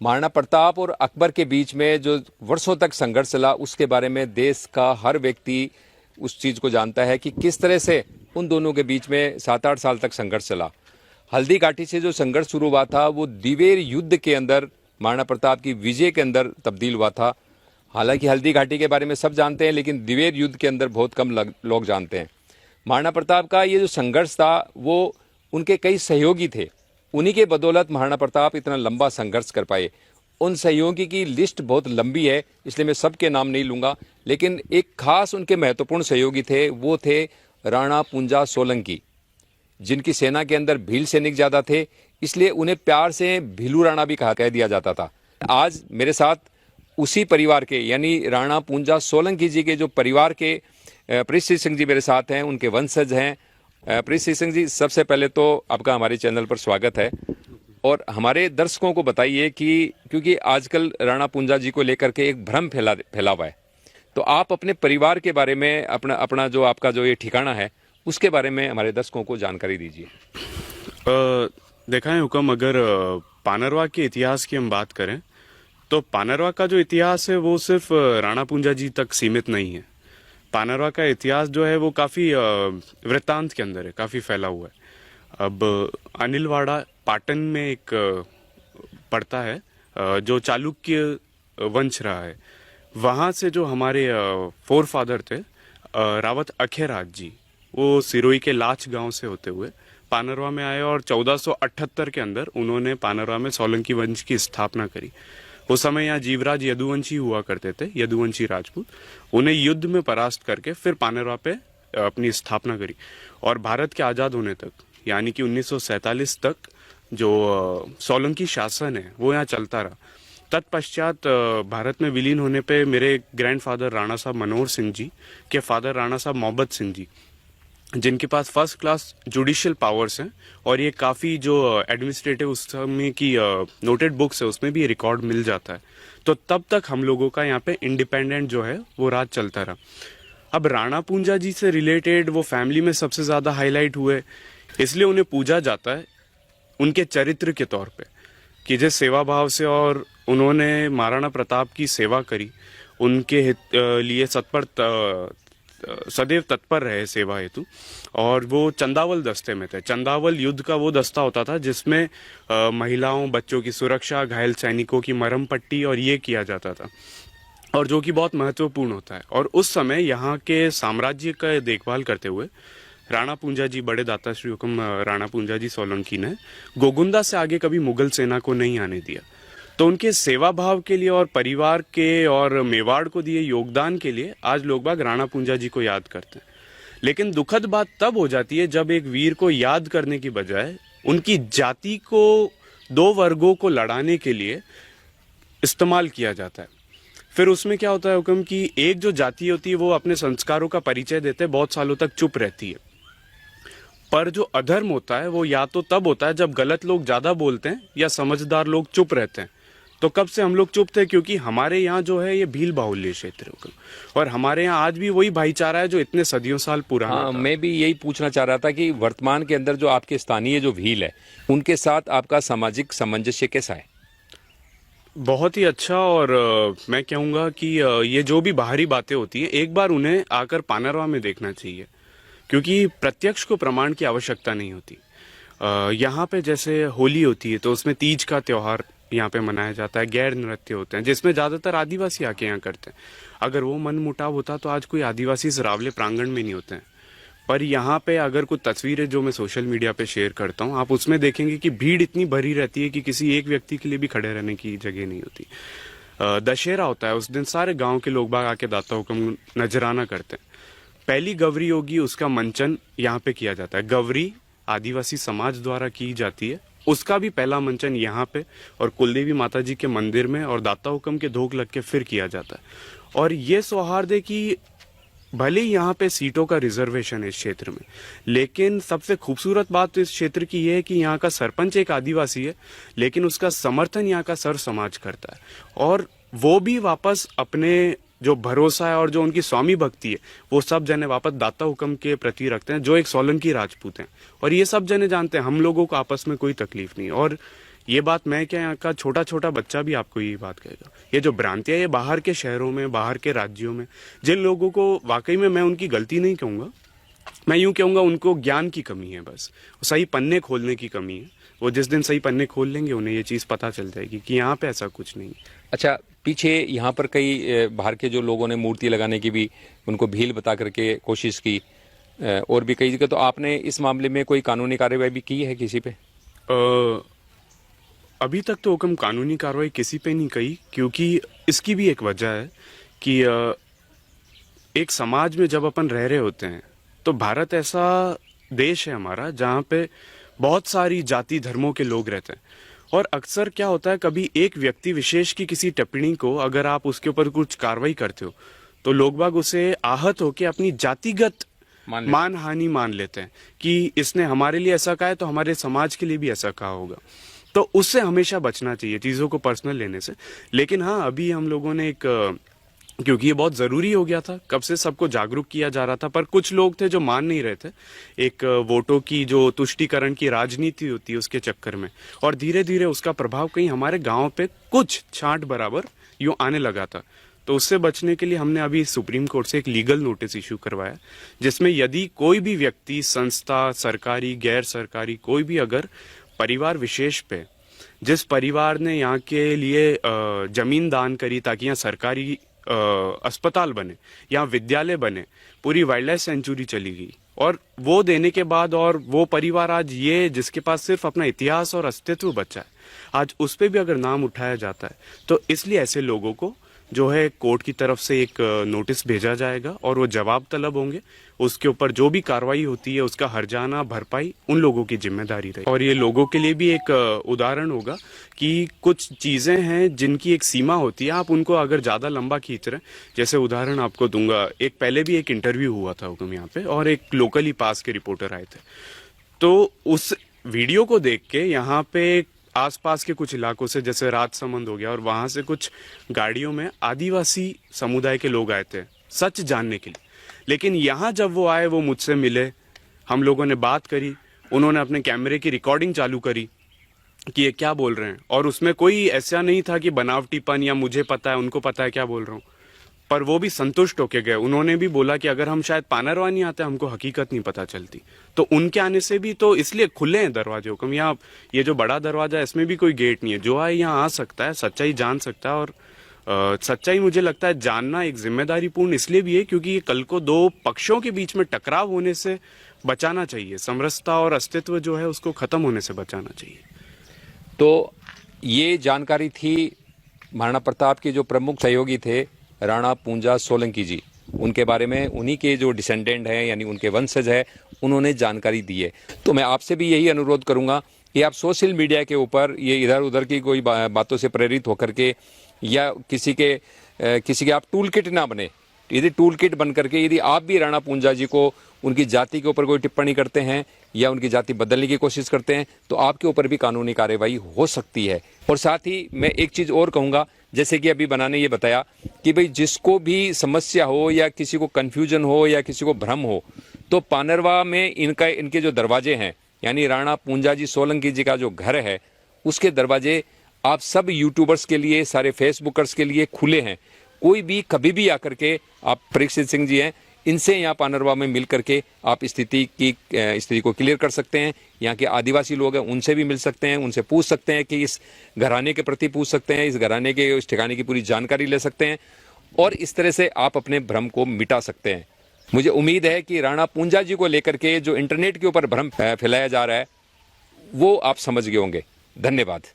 महाराणा प्रताप और अकबर के बीच में जो वर्षों तक संघर्ष चला, उसके बारे में देश का हर व्यक्ति उस चीज को जानता है कि किस तरह से उन दोनों के बीच में 7-8 साल तक संघर्ष चला। हल्दी घाटी से जो संघर्ष शुरू हुआ था वो दिवेर युद्ध के अंदर महाराणा प्रताप की विजय के अंदर तब्दील हुआ था। हालांकि हल्दी घाटी के बारे में सब जानते हैं, लेकिन दिवेर युद्ध के अंदर बहुत कम लोग जानते हैं। महाराणा प्रताप का ये जो संघर्ष था वो उनके कई सहयोगी थे, उन्हीं के बदौलत महाराणा प्रताप इतना लंबा संघर्ष कर पाए। उन सहयोगी की लिस्ट बहुत लंबी है, इसलिए मैं सबके नाम नहीं लूंगा, लेकिन एक खास उनके महत्वपूर्ण सहयोगी थे, वो थे राणा पूंजा सोलंकी, जिनकी सेना के अंदर भील सैनिक ज्यादा थे, इसलिए उन्हें प्यार से भीलू राणा भी कह दिया जाता था। आज मेरे साथ उसी परिवार के यानी राणा पूंजा सोलंकी जी के जो परिवार के पृथ्वी सिंह जी मेरे साथ हैं, उनके वंशज हैं। पृथ्वी सिंह जी, सबसे पहले तो आपका हमारे चैनल पर स्वागत है, और हमारे दर्शकों को बताइए कि क्योंकि आजकल राणा पूंजा जी को लेकर के एक भ्रम फैला हुआ है, तो आप अपने परिवार के बारे में, अपना जो आपका जो ये ठिकाना है उसके बारे में हमारे दर्शकों को जानकारी दीजिए। देखा है हुक्म, अगर पानरवा के इतिहास की हम बात करें तो पानरवा का जो इतिहास है वो सिर्फ राणा पूंजा जी तक सीमित नहीं है। पानरवा का इतिहास जो है वो काफी वृत्तांत के अंदर है, काफी फैला हुआ है। अब अनिलवाड़ा पाटन में एक पड़ता है जो चालुक्य वंश रहा है, वहां से जो हमारे फोर फादर थे रावत अखेराज जी, वो सिरोही के लाच गांव से होते हुए पानरवा में आए और 1478 के अंदर उन्होंने पानरवा में सोलंकी वंश की स्थापना करी। उस समय यहाँ जीवराज यदुवंशी हुआ करते थे, यदुवंशी राजपूत। उन्हें युद्ध में परास्त करके फिर पानरवा पे अपनी स्थापना करी, और भारत के आजाद होने तक यानी कि 1947 तक जो सोलंकी शासन है वो यहाँ चलता रहा। तत्पश्चात भारत में विलीन होने पे मेरे ग्रैंडफादर राणा साहब मनोहर सिंह जी के फादर राणा साहब मोहब्बत सिंह जी, जिनके पास फर्स्ट क्लास जुडिशियल पावर्स हैं, और ये काफ़ी जो एडमिनिस्ट्रेटिव उस समय की नोटेड बुक्स है उसमें भी रिकॉर्ड मिल जाता है। तो तब तक हम लोगों का यहाँ पे इंडिपेंडेंट जो है वो राज चलता रहा। अब राणा पूंजा जी से रिलेटेड वो फैमिली में सबसे ज़्यादा हाईलाइट हुए, इसलिए उन्हें पूजा जाता है उनके चरित्र के तौर पे, कि जिस सेवा भाव से और उन्होंने महाराणा प्रताप की सेवा करी, उनके लिए सदैव तत्पर रहे सेवा हेतु। और वो चंदावल दस्ते में थे। चंदावल युद्ध का वो दस्ता होता था जिसमें महिलाओं, बच्चों की सुरक्षा, घायल सैनिकों की मरहम पट्टी और ये किया जाता था, और जो कि बहुत महत्वपूर्ण होता है। और उस समय यहाँ के साम्राज्य का देखभाल करते हुए राणा पूंजा जी, बड़े दाता श्री हुक्म राणा पूंजा जी सोलंकी ने गोगुंदा से आगे कभी मुगल सेना को नहीं आने दिया। तो उनके सेवा भाव के लिए और परिवार के और मेवाड़ को दिए योगदान के लिए आज लोग बाग राणा पूंजा जी को याद करते हैं। लेकिन दुखद बात तब हो जाती है जब एक वीर को याद करने की बजाय उनकी जाति को दो वर्गों को लड़ाने के लिए इस्तेमाल किया जाता है। फिर उसमें क्या होता है हुक्म कि एक जो जाति होती है वो अपने संस्कारों का परिचय देते बहुत सालों तक चुप रहती है, पर जो अधर्म होता है वो या तो तब होता है जब गलत लोग ज्यादा बोलते हैं या समझदार लोग चुप रहते हैं। तो कब से हम लोग चुप थे? क्योंकि हमारे यहाँ जो है ये भील बाहुल्य क्षेत्र है, और हमारे यहाँ आज भी वही भाईचारा है जो इतने सदियों साल पुराना था। मैं भी यही पूछना चाह रहा था कि वर्तमान के अंदर जो आपके स्थानीय जो भील है, उनके साथ आपका सामाजिक सामंजस्य कैसा है? बहुत ही अच्छा। और मैं कहूँगा कि ये जो भी बाहरी बातें होती हैं, एक बार उन्हें आकर पानरवा में देखना चाहिए, क्योंकि प्रत्यक्ष को प्रमाण की आवश्यकता नहीं होती। यहाँ पे जैसे होली होती है तो उसमें तीज का त्योहार यहाँ पे मनाया जाता है, गैर नृत्य होते हैं जिसमें ज्यादातर आदिवासी आके यहाँ करते हैं। अगर वो मन मुटाव होता तो आज कोई आदिवासी इस रावले प्रांगण में नहीं होते हैं। पर यहाँ पे अगर कुछ तस्वीरें जो मैं सोशल मीडिया पे शेयर करता हूँ, आप उसमें देखेंगे कि भीड़ इतनी भरी रहती है कि किसी एक व्यक्ति के लिए भी खड़े रहने की जगह नहीं होती। दशहरा होता है, उस दिन सारे गाँव के लोग बाग आके दाता हुक्म नजराना करते हैं। पहली गवरी होगी, उसका मंचन यहाँ पे किया जाता है। गवरी आदिवासी समाज द्वारा की जाती है, उसका भी पहला मंचन यहाँ पे और कुलदेवी माता जी के मंदिर में और दाता हुक्म के धोख लग के फिर किया जाता है। और ये सौहार्द है कि भले ही यहाँ पे सीटों का रिजर्वेशन है इस क्षेत्र में, लेकिन सबसे खूबसूरत बात तो इस क्षेत्र की ये है कि यहाँ का सरपंच एक आदिवासी है, लेकिन उसका समर्थन यहाँ का सर समाज करता है, और वो भी वापस अपने जो भरोसा है और जो उनकी स्वामी भक्ति है वो सब जने वापस दाता हुक्म के प्रति रखते हैं, जो एक सोलंकी राजपूत हैं। और ये सब जने जानते हैं हम लोगों को आपस में कोई तकलीफ नहीं। और ये बात मैं क्या, यहाँ का छोटा छोटा बच्चा भी आपको ये बात कहेगा। ये जो भ्रांतियां, ये बाहर के शहरों में, बाहर के राज्यों में जिन लोगों को, वाकई में मैं उनकी गलती नहीं कहूँगा, मैं यूं कहूँगा उनको ज्ञान की कमी है, बस सही पन्ने खोलने की कमी है। वो जिस दिन सही पन्ने खोल लेंगे उन्हें ये चीज़ पता चल जाएगी कि यहाँ पे ऐसा कुछ नहीं है। अच्छा, पीछे यहाँ पर कई बाहर के जो लोगों ने मूर्ति लगाने की भी उनको भील बता करके कोशिश की, और भी कई जगह, तो आपने इस मामले में कोई कानूनी कार्रवाई भी की है किसी पे? अभी तक तो हुक्म कानूनी कार्रवाई किसी पे नहीं की, क्योंकि इसकी भी एक वजह है कि एक समाज में जब अपन रह रहे होते हैं तो भारत ऐसा देश है हमारा जहाँ पे बहुत सारी जाति धर्मों के लोग रहते हैं, और अक्सर क्या होता है, कभी एक व्यक्ति विशेष की किसी टिप्पणी को अगर आप उसके ऊपर कुछ कार्रवाई करते हो तो लोग बाग उसे आहत होकर अपनी जातिगत मानहानि मान लेते हैं कि इसने हमारे लिए ऐसा कहा है तो हमारे समाज के लिए भी ऐसा कहा होगा। तो उससे हमेशा बचना चाहिए, चीज़ों को पर्सनल लेने से। लेकिन हाँ, अभी हम लोगों ने क्योंकि ये बहुत ज़रूरी हो गया था, कब से सबको जागरूक किया जा रहा था, पर कुछ लोग थे जो मान नहीं रहे थे। एक वोटों की जो तुष्टीकरण की राजनीति होती है उसके चक्कर में, और धीरे धीरे उसका प्रभाव कहीं हमारे गांव पे कुछ छांट बराबर यूँ आने लगा था। तो उससे बचने के लिए हमने अभी सुप्रीम कोर्ट से एक लीगल नोटिस इशू करवाया, जिसमें यदि कोई भी व्यक्ति, संस्था, सरकारी, गैर सरकारी, कोई भी अगर परिवार विशेष पे, जिस परिवार ने यहाँ के लिए जमीन दान करी ताकि यहाँ सरकारी अस्पताल बने या विद्यालय बने, पूरी वाइल्ड लाइफ सेंचुरी चली गई, और वो देने के बाद, और वो परिवार आज ये जिसके पास सिर्फ अपना इतिहास और अस्तित्व बचा है, आज उस पे भी अगर नाम उठाया जाता है, तो इसलिए ऐसे लोगों को जो है कोर्ट की तरफ से एक नोटिस भेजा जाएगा और वो जवाब तलब होंगे। उसके ऊपर जो भी कार्रवाई होती है उसका हर्जाना भरपाई उन लोगों की जिम्मेदारी रहेगी। और ये लोगों के लिए भी एक उदाहरण होगा कि कुछ चीजें हैं जिनकी एक सीमा होती है, आप उनको अगर ज्यादा लंबा खींच रहे हैं। जैसे उदाहरण आपको दूंगा, एक पहले भी एक इंटरव्यू हुआ था हुक्म यहाँ पे, और एक लोकली पास के रिपोर्टर आए थे, तो उस वीडियो को देख के यहाँ पे आसपास के कुछ इलाकों से, जैसे राजसमंद हो गया, और वहां से कुछ गाड़ियों में आदिवासी समुदाय के लोग आए थे सच जानने के लिए। लेकिन यहाँ जब वो आए, वो मुझसे मिले, हम लोगों ने बात करी, उन्होंने अपने कैमरे की रिकॉर्डिंग चालू करी कि ये क्या बोल रहे हैं, और उसमें कोई ऐसा नहीं था कि बनावटीपन या मुझे पता है उनको पता है क्या बोल रहा हूँ, पर वो भी संतुष्ट होके गए। उन्होंने भी बोला कि अगर हम शायद पानरवा नहीं आते, हमको हकीकत नहीं पता चलती। तो उनके आने से भी तो इसलिए खुले हैं दरवाजे हुक्म। यहाँ ये जो बड़ा दरवाजा है, इसमें भी कोई गेट नहीं है, जो आए यहाँ आ सकता है, सच्चाई जान सकता है। और सच्चाई मुझे लगता है जानना एक जिम्मेदारी पूर्ण इसलिए भी है क्योंकि ये कल को दो पक्षों के बीच में टकराव होने से बचाना चाहिए, समरसता और अस्तित्व जो है उसको खत्म होने से बचाना चाहिए। तो ये जानकारी थी महाराणा प्रताप के जो प्रमुख सहयोगी थे राणा पूंजा सोलंकी जी, उनके बारे में, उन्हीं के जो डिसेंडेंट हैं यानी उनके वंशज है, उन्होंने जानकारी दी है। तो मैं आपसे भी यही अनुरोध करूंगा कि आप सोशल मीडिया के ऊपर ये इधर उधर की कोई बातों से प्रेरित होकर के या किसी के आप टूल किट ना बने। यदि टूल किट बन करके यदि आप भी राणा पूंजा जी को उनकी जाति के ऊपर कोई टिप्पणी करते हैं या उनकी जाति बदलने की कोशिश करते हैं तो आपके ऊपर भी कानूनी कार्रवाई हो सकती है। और साथ ही मैं एक चीज़ और कहूँगा, जैसे कि अभी बनाने ये बताया कि भाई जिसको भी समस्या हो या किसी को कन्फ्यूजन हो या किसी को भ्रम हो, तो पानरवा में इनके जो दरवाजे हैं यानी राणा पूंजा जी सोलंकी जी का जो घर है उसके दरवाजे आप सब यूट्यूबर्स के लिए, सारे फेसबुकर्स के लिए खुले हैं। कोई भी कभी भी आकर के, आप परीक्षित सिंह जी हैं, इनसे यहाँ पानरवा में मिल करके आप स्थिति को क्लियर कर सकते हैं। यहाँ के आदिवासी लोग हैं उनसे भी मिल सकते हैं, उनसे पूछ सकते हैं कि इस घराने के प्रति पूछ सकते हैं, इस घराने के इस ठिकाने की पूरी जानकारी ले सकते हैं और इस तरह से आप अपने भ्रम को मिटा सकते हैं। मुझे उम्मीद है कि राणा पूंजा जी को लेकर के जो इंटरनेट के ऊपर भ्रम फैलाया जा रहा है वो आप समझ गए होंगे। धन्यवाद।